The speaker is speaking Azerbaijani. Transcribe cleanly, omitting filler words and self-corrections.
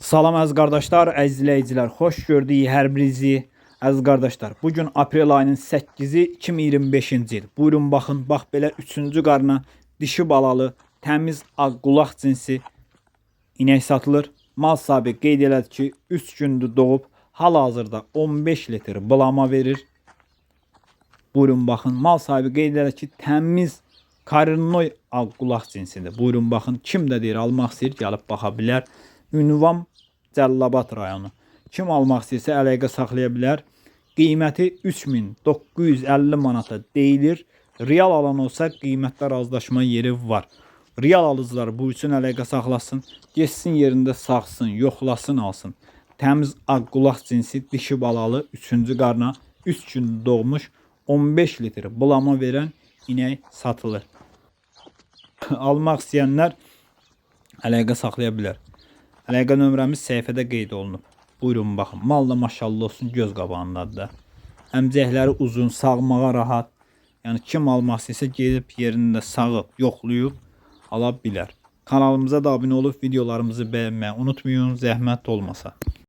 Salam əziz qardaşlar, əziz izləyicilər, xoş gördük hər birinizi. Əziz qardaşlar, bugün aprel ayının 8-i 2025-ci il. Buyurun baxın, bax belə 3-cü qarına dişi balalı, təmiz ağ qulaq cinsi inək satılır. Mal sahibi qeyd elədi ki, 3 gündür doğub, hal-hazırda 15 litr bulama verir. Buyurun baxın, mal sahibi qeyd elədi ki, təmiz Karinoy ağ qulaq cinsidir. Buyurun baxın, kim də deyir almaq istəyir, gəlib baxa bilər. Ünvan Cəlilabad rayonu. Kim almaq istəyirsə əlaqə saxlaya bilər. Qiyməti 3950 manata deyilir. Real alan olsa qiymətdə razılaşma yeri var. Real alıcılar bu üçün əlaqə saxlasın. Geçsin yerində saxsın, yoxlasın, alsın. Təmiz ağ qulaq cinsi dişi balalı 3-cü qarna 3 gün doğmuş 15 litr bulama verən inək satılır. Almaq istəyənlər əlaqə saxlaya bilər. Əlaqə nömrəmiz səhifədə qeyd olunub. Buyurun baxın. Mal da maşallah olsun göz qabağındadır da. Əmcəkləri uzun, sağmağa rahat. Yəni kim almaq istəyirsə gedib yerində sağıb, yoxlayıb ala bilər. Kanalımıza da abunə olub videolarımızı bəyənməyi unutmayın, zəhmət olmasa.